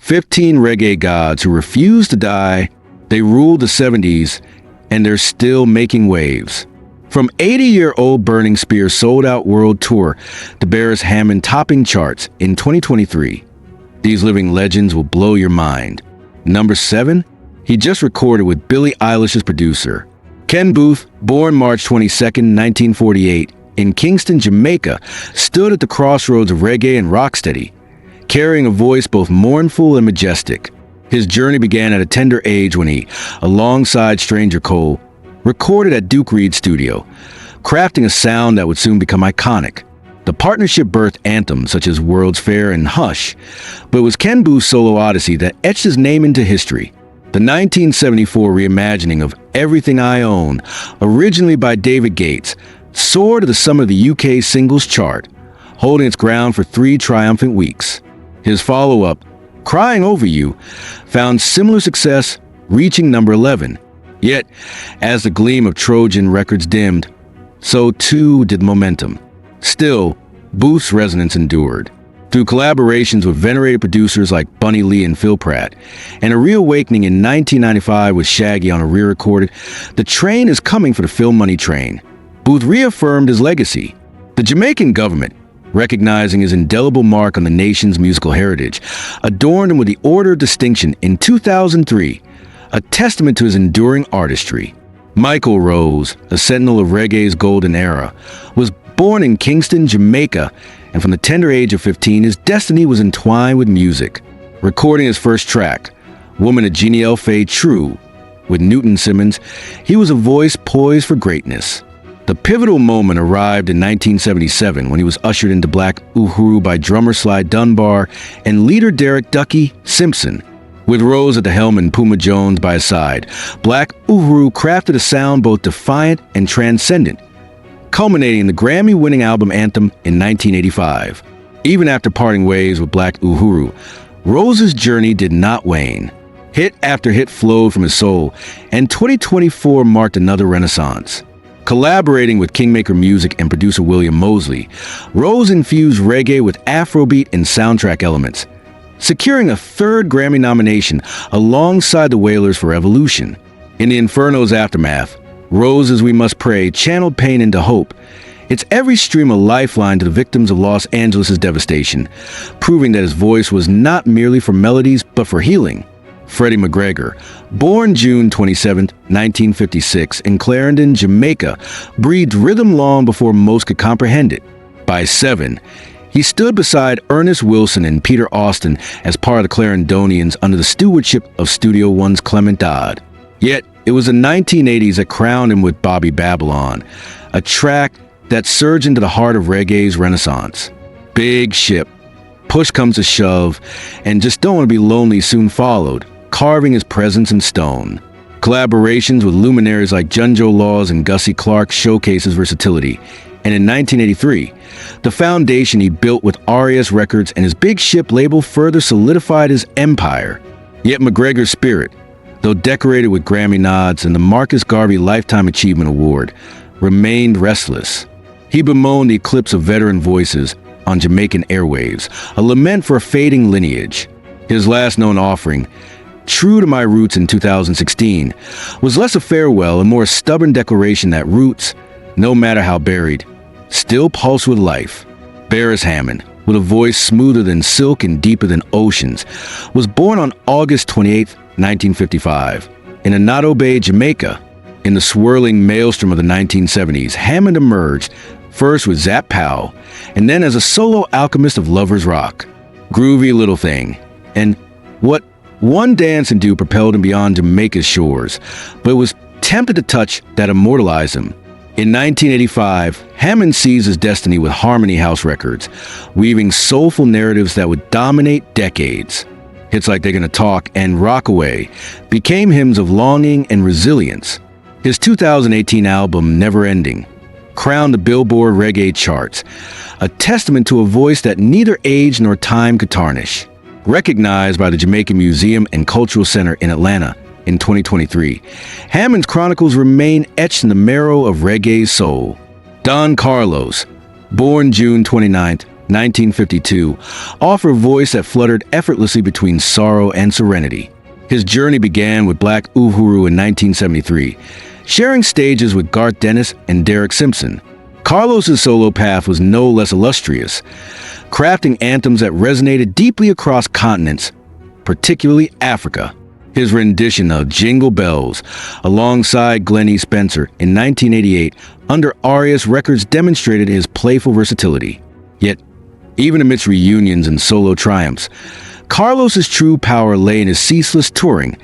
15 reggae gods who refused to die. They ruled the 70s, and they're still making waves. From 80-year-old Burning Spear's sold-out world tour to Beres Hammond topping charts in 2023, these living legends will blow your mind. Number 7, he just recorded with Billie Eilish's producer. Ken Boothe, born March 22, 1948, in Kingston, Jamaica, stood at the crossroads of reggae and rocksteady, carrying a voice both mournful and majestic. His journey began at a tender age when he, alongside Stranger Cole, recorded at Duke Reed's studio, crafting a sound that would soon become iconic. The partnership birthed anthems such as World's Fair and Hush, but it was Ken Boothe's solo odyssey that etched his name into history. The 1974 reimagining of Everything I Own, originally by David Gates, soared to the summit of the UK singles chart, holding its ground for 3 triumphant weeks. His follow-up, Crying Over You, found similar success, reaching number 11. Yet, as the gleam of Trojan records dimmed, so too did momentum. Still, Boothe's resonance endured. Through collaborations with venerated producers like Bunny Lee and Phil Pratt, and a reawakening in 1995 with Shaggy on a re-recorded, the train is coming for the Phil Money train. Boothe reaffirmed his legacy. The Jamaican government, recognizing his indelible mark on the nation's musical heritage, adorned him with the Order of Distinction in 2003, a testament to his enduring artistry. Michael Rose, a sentinel of reggae's golden era, was born in Kingston, Jamaica, and from the tender age of 15, his destiny was entwined with music. Recording his first track, Woman of Jeannie L. Faye True, with Newton Simmons, he was a voice poised for greatness. The pivotal moment arrived in 1977 when he was ushered into Black Uhuru by drummer Sly Dunbar and leader Derek Ducky Simpson. With Rose at the helm and Puma Jones by his side, Black Uhuru crafted a sound both defiant and transcendent, culminating in the Grammy-winning album Anthem in 1985. Even after parting ways with Black Uhuru, Rose's journey did not wane. Hit after hit flowed from his soul, and 2024 marked another renaissance. Collaborating with Kingmaker Music and producer William Mosley, Rose infused reggae with Afrobeat and soundtrack elements, securing a 3rd Grammy nomination alongside the Wailers for Evolution. In the Inferno's aftermath, Rose's We Must Pray channeled pain into hope, its every stream a lifeline to the victims of Los Angeles' devastation, proving that his voice was not merely for melodies but for healing. Freddy McGregor, born June 27, 1956, in Clarendon, Jamaica, breathed rhythm long before most could comprehend it. By 7, he stood beside Ernest Wilson and Peter Austin as part of the Clarendonians under the stewardship of Studio One's Clement Dodd. Yet, it was the 1980s that crowned him with Bobby Babylon, a track that surged into the heart of reggae's renaissance. Big Ship, Push Comes to Shove, and Just Don't Want to Be Lonely soon followed, carving his presence in stone. Collaborations with luminaries like Junjo Laws and Gussie Clarke showcased his versatility, and in 1983, the foundation he built with RAS Records and his Big Ship label further solidified his empire. Yet McGregor's spirit, though decorated with Grammy nods and the Marcus Garvey Lifetime Achievement Award, remained restless. He bemoaned the eclipse of veteran voices on Jamaican airwaves, a lament for a fading lineage. His last known offering, True to My Roots in 2016, was less a farewell and more a stubborn declaration that roots, no matter how buried, still pulse with life. Beres Hammond, with a voice smoother than silk and deeper than oceans, was born on August 28, 1955, in Annotto Bay, Jamaica. In the swirling maelstrom of the 1970s, Hammond emerged, first with Zap Powell, and then as a solo alchemist of Lover's Rock, Groovy Little Thing, and What One Dance and Do propelled him beyond Jamaica's shores, but was tempted to touch that immortalized him. In 1985, Hammond seized his destiny with Harmony House Records, weaving soulful narratives that would dominate decades. Hits like They're Gonna Talk and Rockaway became hymns of longing and resilience. His 2018 album, Never Ending, crowned the Billboard Reggae charts, a testament to a voice that neither age nor time could tarnish. Recognized by the Jamaican Museum and Cultural Center in Atlanta in 2023, Hammond's chronicles remain etched in the marrow of reggae's soul. Don Carlos, born June 29, 1952, offer a voice that fluttered effortlessly between sorrow and serenity. His journey began with Black Uhuru in 1973, sharing stages with Garth Dennis and Derek Simpson. Carlos's solo path was no less illustrious, crafting anthems that resonated deeply across continents, particularly Africa. His rendition of Jingle Bells, alongside Glenn E. Spencer in 1988, under Arias Records demonstrated his playful versatility. Yet, even amidst reunions and solo triumphs, Carlos's true power lay in his ceaseless touring,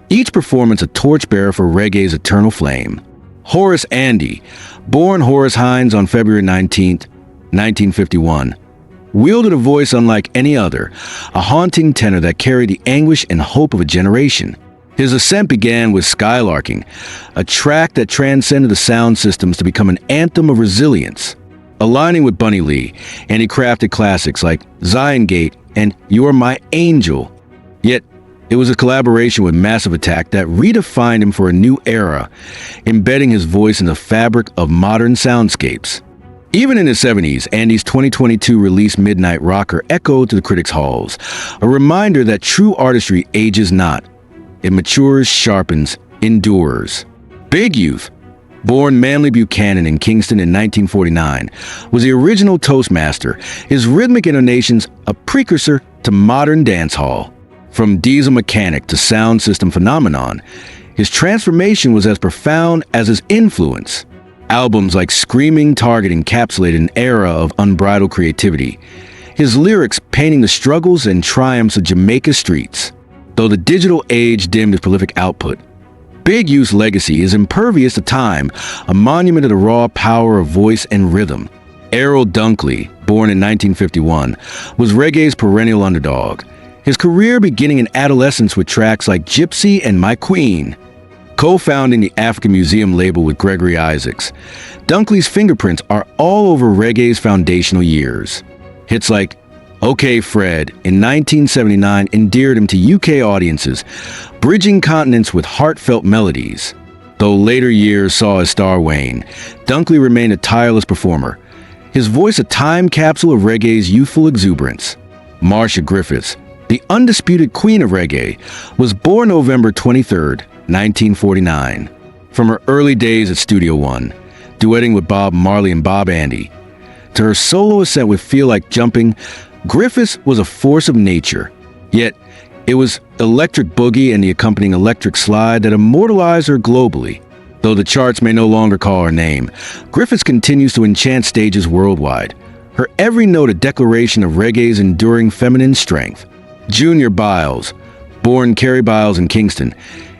each performance a torchbearer for reggae's eternal flame. Horace Andy, born Horace Hines on February 19, 1951, wielded a voice unlike any other, a haunting tenor that carried the anguish and hope of a generation. His ascent began with Skylarking, a track that transcended the sound systems to become an anthem of resilience. Aligning with Bunny Lee, and he crafted classics like Zion Gate and You're My Angel. Yet, it was a collaboration with Massive Attack that redefined him for a new era, embedding his voice in the fabric of modern soundscapes. Even in his 70s, Andy's 2022 release Midnight Rocker echoed to the critics' halls, a reminder that true artistry ages not. It matures, sharpens, endures. Big Youth, born Manly Buchanan in Kingston in 1949, was the original Toastmaster, his rhythmic intonations a precursor to modern dancehall. From diesel mechanic to sound system phenomenon, his transformation was as profound as his influence. Albums like Screaming Target encapsulated an era of unbridled creativity, his lyrics painting the struggles and triumphs of Jamaica's streets. Though the digital age dimmed his prolific output, Big Youth's legacy is impervious to time, a monument of the raw power of voice and rhythm. Errol Dunkley, born in 1951, was reggae's perennial underdog, his career beginning in adolescence with tracks like Gypsy and My Queen. Co-founding the African Museum label with Gregory Isaacs, Dunkley's fingerprints are all over reggae's foundational years. Hits like OK Fred in 1979 endeared him to UK audiences, bridging continents with heartfelt melodies. Though later years saw his star wane, Dunkley remained a tireless performer, his voice a time capsule of reggae's youthful exuberance. Marcia Griffiths, the undisputed queen of reggae, was born November 23, 1949. From her early days at Studio One, duetting with Bob Marley and Bob Andy, to her solo ascent with Feel Like Jumping, Griffiths was a force of nature. Yet, it was Electric Boogie and the accompanying Electric Slide that immortalized her globally. Though the charts may no longer call her name, Griffiths continues to enchant stages worldwide, her every note a declaration of reggae's enduring feminine strength. Junior Byles, born Kerry Byles in Kingston,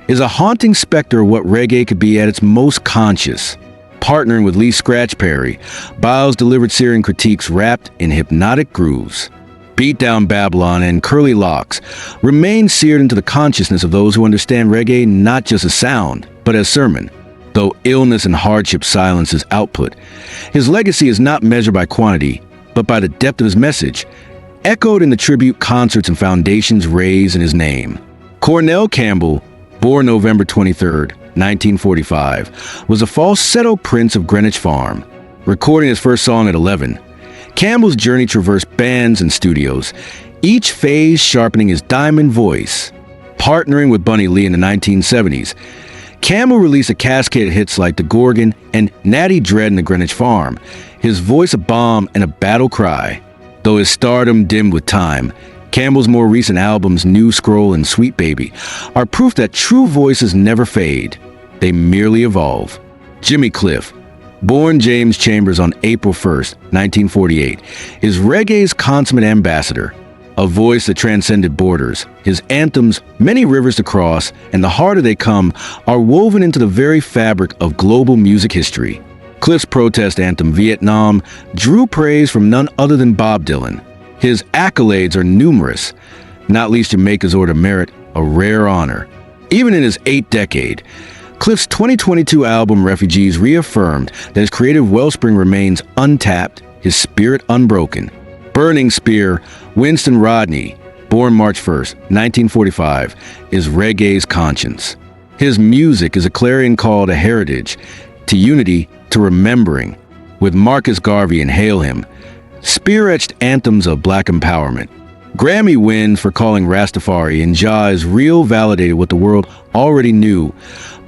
is a haunting specter of what reggae could be at its most conscious. Partnering with Lee Scratch Perry, Byles delivered searing critiques wrapped in hypnotic grooves. Beat Down Babylon and Curly Locks remain seared into the consciousness of those who understand reggae not just as sound, but as sermon. Though illness and hardship silence his output, his legacy is not measured by quantity, but by the depth of his message, echoed in the tribute concerts and foundations raised in his name. Cornell Campbell, born November 23, 1945, was a falsetto prince of Greenwich Farm. Recording his first song at 11, Campbell's journey traversed bands and studios, each phase sharpening his diamond voice. Partnering with Bunny Lee in the 1970s, Campbell released a cascade of hits like The Gorgon and Natty Dread in the Greenwich Farm, his voice a bomb and a battle cry. Though his stardom dimmed with time, Campbell's more recent albums, New Scroll and Sweet Baby, are proof that true voices never fade. They merely evolve. Jimmy Cliff, born James Chambers on April 1, 1948, is reggae's consummate ambassador, a voice that transcended borders. His anthems, Many Rivers to Cross and The Harder They Come, are woven into the very fabric of global music history. Cliff's protest anthem, Vietnam, drew praise from none other than Bob Dylan. His accolades are numerous, not least Jamaica's Order of Merit, a rare honor. Even in his 8th decade, Cliff's 2022 album Refugees reaffirmed that his creative wellspring remains untapped, his spirit unbroken. Burning Spear, Winston Rodney, born March 1, 1945, is reggae's conscience. His music is a clarion call to heritage, to unity, to remembering. With Marcus Garvey and Hail Him, spear-etched anthems of black empowerment. Grammy win for calling Rastafari and Jah is real validated what the world already knew.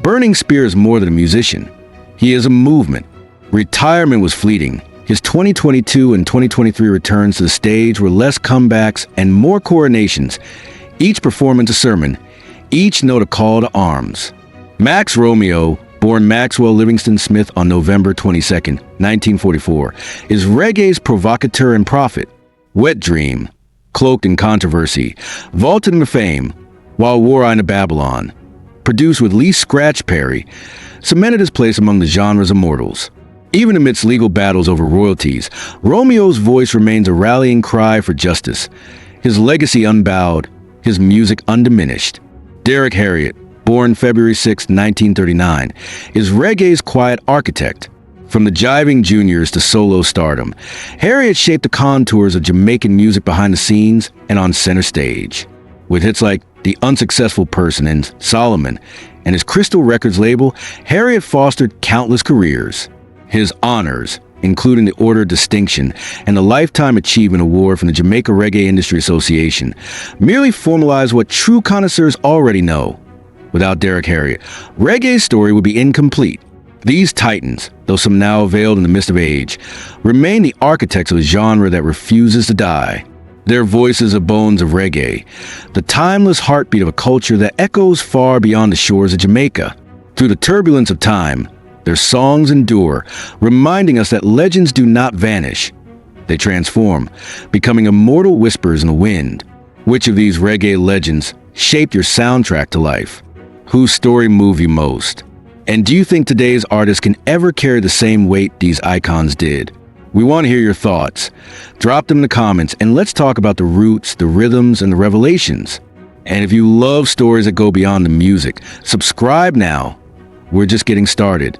Burning Spear is more than a musician. He is a movement. Retirement was fleeting. His 2022 and 2023 returns to the stage were less comebacks and more coronations, each performance a sermon, each note a call to arms. Max Romeo, born Maxwell Livingston Smith on November 22, 1944, is reggae's provocateur and prophet. Wet Dream, cloaked in controversy, vaulted into fame, while War in Babylon, produced with Lee Scratch Perry, cemented his place among the genre's immortals. Even amidst legal battles over royalties, Romeo's voice remains a rallying cry for justice, his legacy unbowed, his music undiminished. Derek Harriott, born February 6, 1939, is reggae's quiet architect. From the jiving juniors to solo stardom, Harriott shaped the contours of Jamaican music behind the scenes and on center stage. With hits like The Unsuccessful Person and Solomon and his Crystal Records label, Harriott fostered countless careers. His honors, including the Order of Distinction and the Lifetime Achievement Award from the Jamaica Reggae Industry Association, merely formalize what true connoisseurs already know. Without Derek Harriott, reggae's story would be incomplete. These titans, though some now veiled in the mist of age, remain the architects of a genre that refuses to die. Their voices are bones of reggae, the timeless heartbeat of a culture that echoes far beyond the shores of Jamaica. Through the turbulence of time, their songs endure, reminding us that legends do not vanish. They transform, becoming immortal whispers in the wind. Which of these reggae legends shaped your soundtrack to life? Whose story moved you most? And do you think today's artists can ever carry the same weight these icons did? We want to hear your thoughts. Drop them in the comments and let's talk about the roots, the rhythms, and the revelations. And if you love stories that go beyond the music, subscribe now. We're just getting started.